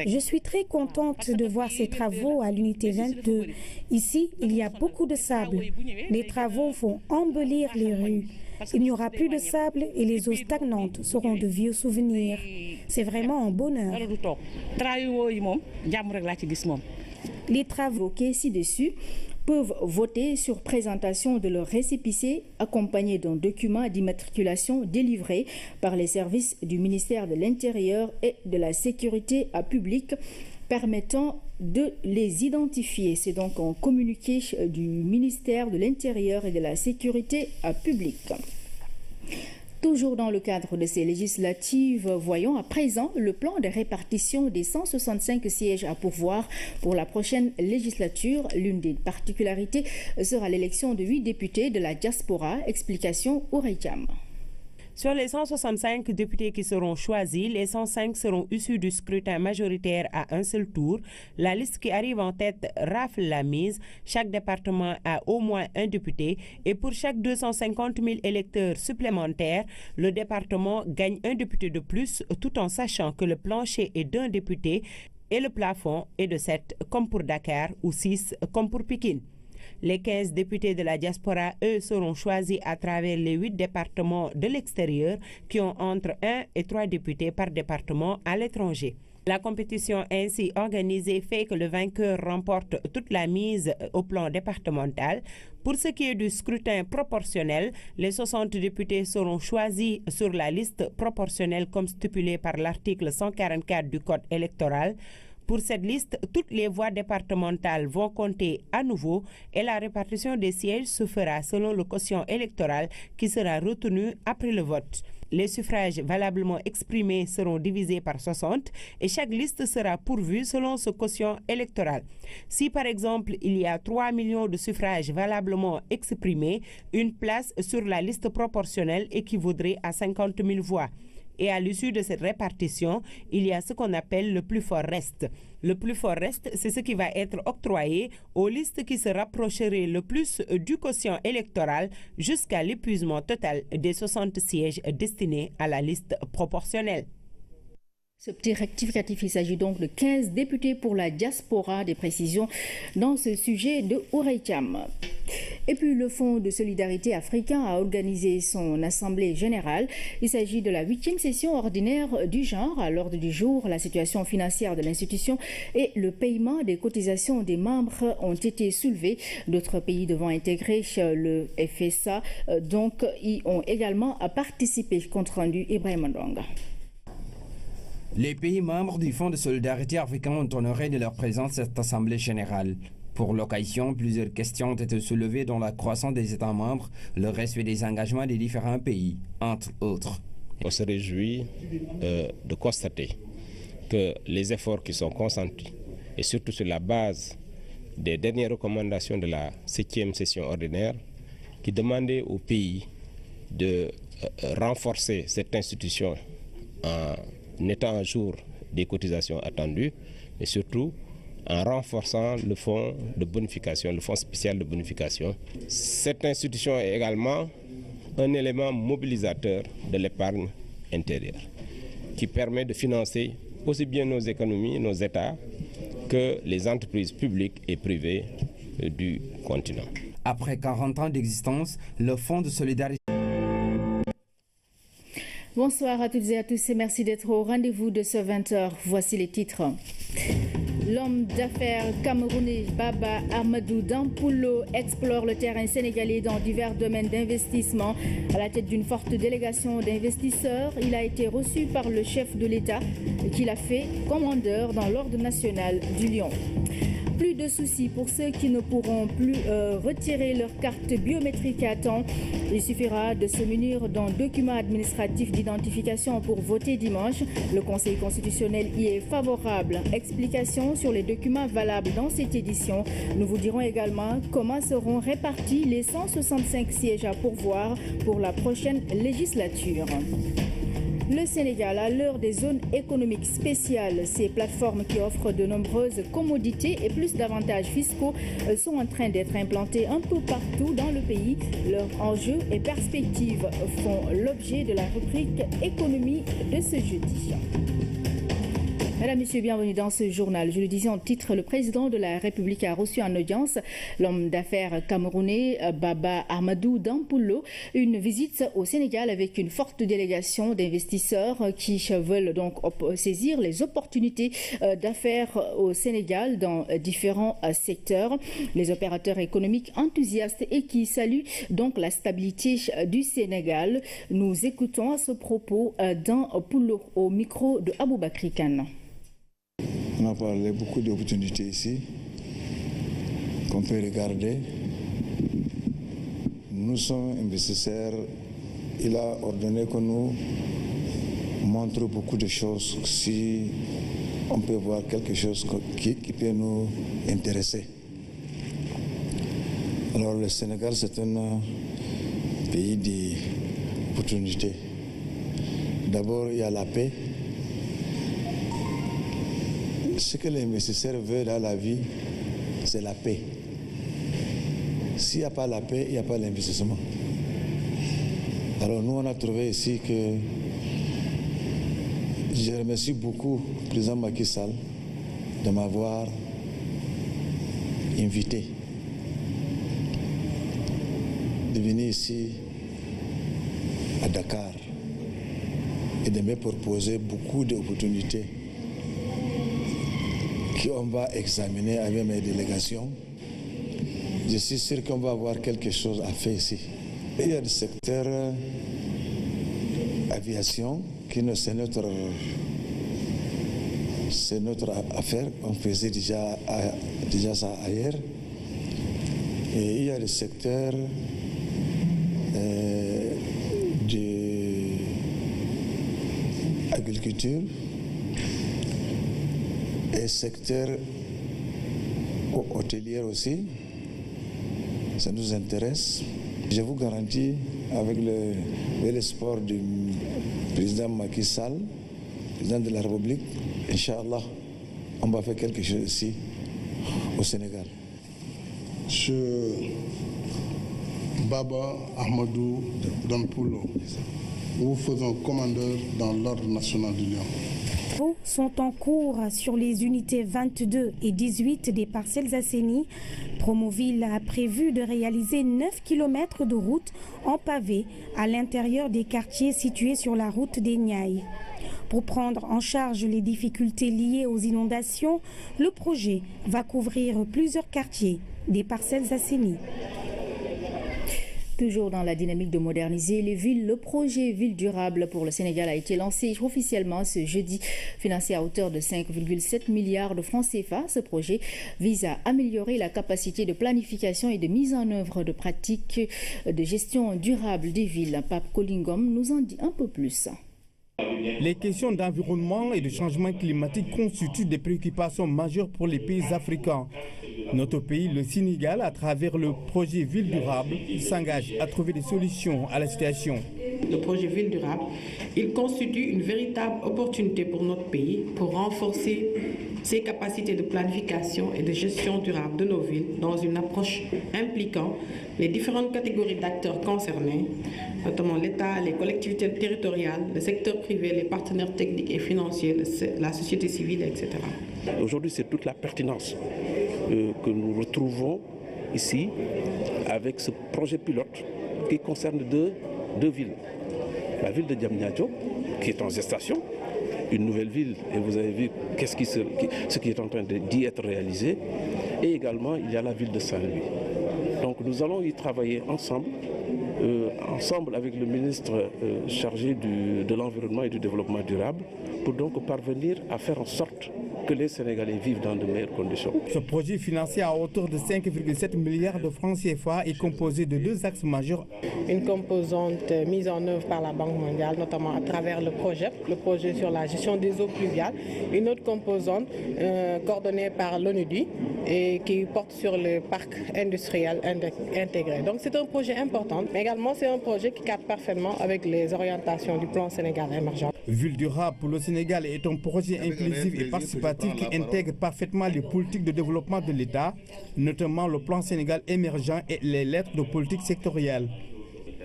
Je suis très contente de voir ces travaux à l'unité 22. Ici, il y a beaucoup de sable. Les travaux vont embellir les rues. Il n'y aura plus de sable et les eaux stagnantes seront de vieux souvenirs. C'est vraiment un bonheur. Les travaux ci-dessus peuvent voter sur présentation de leur récépissé accompagné d'un document d'immatriculation délivré par les services du ministère de l'Intérieur et de la Sécurité publique permettant de les identifier. C'est donc un communiqué du ministère de l'Intérieur et de la Sécurité publique. Toujours dans le cadre de ces législatives, voyons à présent le plan de répartition des 165 sièges à pourvoir pour la prochaine législature. L'une des particularités sera l'élection de 8 députés de la diaspora. Explication Ourejam. Sur les 165 députés qui seront choisis, les 105 seront issus du scrutin majoritaire à un seul tour. La liste qui arrive en tête rafle la mise. Chaque département a au moins un député et pour chaque 250 000 électeurs supplémentaires, le département gagne un député de plus tout en sachant que le plancher est d'1 député et le plafond est de 7 comme pour Dakar ou 6 comme pour Pikine. Les 15 députés de la diaspora, eux, seront choisis à travers les 8 départements de l'extérieur qui ont entre 1 et 3 députés par département à l'étranger. La compétition ainsi organisée fait que le vainqueur remporte toute la mise au plan départemental. Pour ce qui est du scrutin proportionnel, les 60 députés seront choisis sur la liste proportionnelle comme stipulé par l'article 144 du Code électoral. Pour cette liste, toutes les voix départementales vont compter à nouveau et la répartition des sièges se fera selon le quotient électoral qui sera retenu après le vote. Les suffrages valablement exprimés seront divisés par 60 et chaque liste sera pourvue selon ce quotient électoral. Si par exemple il y a 3 millions de suffrages valablement exprimés, une place sur la liste proportionnelle équivaudrait à 50 000 voix. Et à l'issue de cette répartition, il y a ce qu'on appelle le plus fort reste. Le plus fort reste, c'est ce qui va être octroyé aux listes qui se rapprocheraient le plus du quotient électoral jusqu'à l'épuisement total des 60 sièges destinés à la liste proportionnelle. Ce petit rectificatif, il s'agit donc de 15 députés pour la diaspora. Des précisions dans ce sujet de Oureikam. Et puis le Fonds de solidarité africain a organisé son assemblée générale. Il s'agit de la 8e session ordinaire du genre. À l'ordre du jour, la situation financière de l'institution et le paiement des cotisations des membres ont été soulevés. D'autres pays devant intégrer le FSA donc y ont également participé. Compte rendu Ibrahim Ndonga. Les pays membres du Fonds de solidarité africain ont honoré de leur présence cette assemblée générale. Pour l'occasion, plusieurs questions ont été soulevées dont la croissance des États membres, le respect des engagements des différents pays, entre autres. On se réjouit de constater que les efforts qui sont consentis, et surtout sur la base des dernières recommandations de la 7e session ordinaire, qui demandaient aux pays de renforcer cette institution en mettant à jour des cotisations attendues et surtout en renforçant le fonds de bonification, le fonds spécial de bonification. Cette institution est également un élément mobilisateur de l'épargne intérieure qui permet de financer aussi bien nos économies, nos États, que les entreprises publiques et privées du continent. Après 40 ans d'existence, le Fonds de solidarité... Bonsoir à toutes et à tous et merci d'être au rendez-vous de ce 20h. Voici les titres. L'homme d'affaires camerounais Baba Amadou Dampoullo explore le terrain sénégalais dans divers domaines d'investissement. À la tête d'une forte délégation d'investisseurs, il a été reçu par le chef de l'État qui l'a fait commandeur dans l'Ordre national du Lion. Plus de soucis pour ceux qui ne pourront plus retirer leur carte biométrique à temps. Il suffira de se munir d'un document administratif d'identification pour voter dimanche. Le Conseil constitutionnel y est favorable. Explication sur les documents valables dans cette édition. Nous vous dirons également comment seront répartis les 165 sièges à pourvoir pour la prochaine législature. Le Sénégal, à l'heure des zones économiques spéciales, ces plateformes qui offrent de nombreuses commodités et plus d'avantages fiscaux sont en train d'être implantées un peu partout dans le pays. Leurs enjeux et perspectives font l'objet de la rubrique économie de ce jeudi. Mesdames, Messieurs, bienvenue dans ce journal. Je le disais en titre, le président de la République a reçu en audience l'homme d'affaires camerounais Baba Amadou Dampoullo. Une visite au Sénégal avec une forte délégation d'investisseurs qui veulent donc saisir les opportunités d'affaires au Sénégal dans différents secteurs. Les opérateurs économiques enthousiastes et qui saluent donc la stabilité du Sénégal. Nous écoutons à ce propos Dampoullo au micro de Aboubakri Kane. On a parlé beaucoup d'opportunités ici qu'on peut regarder. Nous sommes investisseurs. Il a ordonné que nous montrions beaucoup de choses si on peut voir quelque chose qui peut nous intéresser. Alors le Sénégal, c'est un pays d'opportunités. D'abord, il y a la paix. Ce que l'investisseur veut dans la vie, c'est la paix. S'il n'y a pas la paix, il n'y a pas l'investissement. Alors nous, on a trouvé ici que je remercie beaucoup le président Macky Sall de m'avoir invité de venir ici à Dakar et de me proposer beaucoup d'opportunités qu'on va examiner avec mes délégations. Je suis sûr qu'on va avoir quelque chose à faire ici. Il y a le secteur aviation qui c'est notre affaire. On faisait déjà ça ailleurs. Et il y a le secteur de l'agriculture et secteur hôtelier aussi. Ça nous intéresse. Je vous garantis, avec l'espoir du président Macky Sall, président de la République, Inch'Allah, on va faire quelque chose ici, au Sénégal. Monsieur Baba Ahmadou Dampulo, vous faisons commandeur dans l'Ordre national du Lion. Sont en cours sur les unités 22 et 18 des parcelles assainies. Promoville a prévu de réaliser 9 km de route en pavé à l'intérieur des quartiers situés sur la route des Niayes. Pour prendre en charge les difficultés liées aux inondations, le projet va couvrir plusieurs quartiers des parcelles assainies. Toujours dans la dynamique de moderniser les villes, le projet Ville durable pour le Sénégal a été lancé officiellement ce jeudi, financé à hauteur de 5,7 milliards de francs CFA. Ce projet vise à améliorer la capacité de planification et de mise en œuvre de pratiques de gestion durable des villes. Pape Kolingom nous en dit un peu plus. Les questions d'environnement et de changement climatique constituent des préoccupations majeures pour les pays africains. Notre pays, le Sénégal, à travers le projet Ville durable, s'engage à trouver des solutions à la situation. Le projet Ville durable, il constitue une véritable opportunité pour notre pays pour renforcer ses capacités de planification et de gestion durable de nos villes dans une approche impliquant les différentes catégories d'acteurs concernés, notamment l'État, les collectivités territoriales, le secteur privé, les partenaires techniques et financiers, la société civile, etc. Aujourd'hui, c'est toute la pertinence que nous retrouvons ici avec ce projet pilote qui concerne deux villes. La ville de Diamniadio, qui est en gestation, une nouvelle ville, et vous avez vu ce qui est en train d'y être réalisé, et également il y a la ville de Saint-Louis. Donc nous allons y travailler ensemble avec le ministre chargé de l'environnement et du développement durable, pour donc parvenir à faire en sorte que les Sénégalais vivent dans de meilleures conditions. Ce projet financé à hauteur de 5,7 milliards de francs CFA est composé de deux axes majeurs. Une composante mise en œuvre par la Banque mondiale, notamment à travers le projet sur la gestion des eaux pluviales. Une autre composante coordonnée par l'ONUDI et qui porte sur le parc industriel intégré. Donc c'est un projet important, mais également c'est un projet qui cadre parfaitement avec les orientations du plan Sénégal émergent. Ville durable pour le Sénégal est un projet inclusif et participatif qui intègre parfaitement les politiques de développement de l'État, notamment le plan Sénégal émergent et les lettres de politique sectorielle.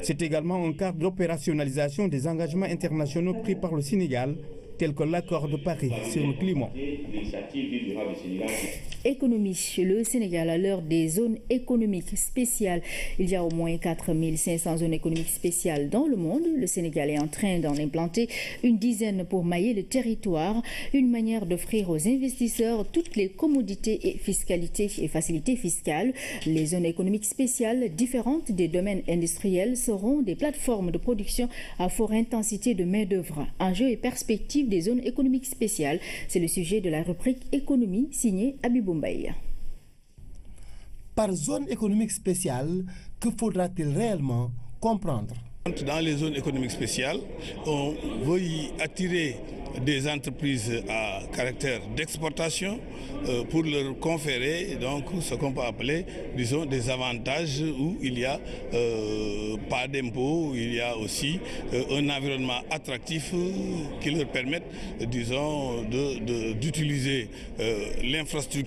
C'est également un cadre d'opérationnalisation des engagements internationaux pris par le Sénégal, tels que l'accord de Paris sur le climat. Économie. Le Sénégal à l'heure des zones économiques spéciales. Il y a au moins 4500 zones économiques spéciales dans le monde. Le Sénégal est en train d'en implanter une dizaine pour mailler le territoire. Une manière d'offrir aux investisseurs toutes les commodités et facilités fiscales. Les zones économiques spéciales, différentes des domaines industriels, seront des plateformes de production à forte intensité de main-d'œuvre. Enjeux et perspectives des zones économiques spéciales. C'est le sujet de la rubrique économie signée Abibou Mbaye. Par zone économique spéciale, que faudra-t-il réellement comprendre? Dans les zones économiques spéciales, on veut y attirer des entreprises à caractère d'exportation pour leur conférer donc ce qu'on peut appeler, disons, des avantages où il n'y a pas d'impôts, où il y a aussi un environnement attractif qui leur permette, disons, d'utiliser l'infrastructure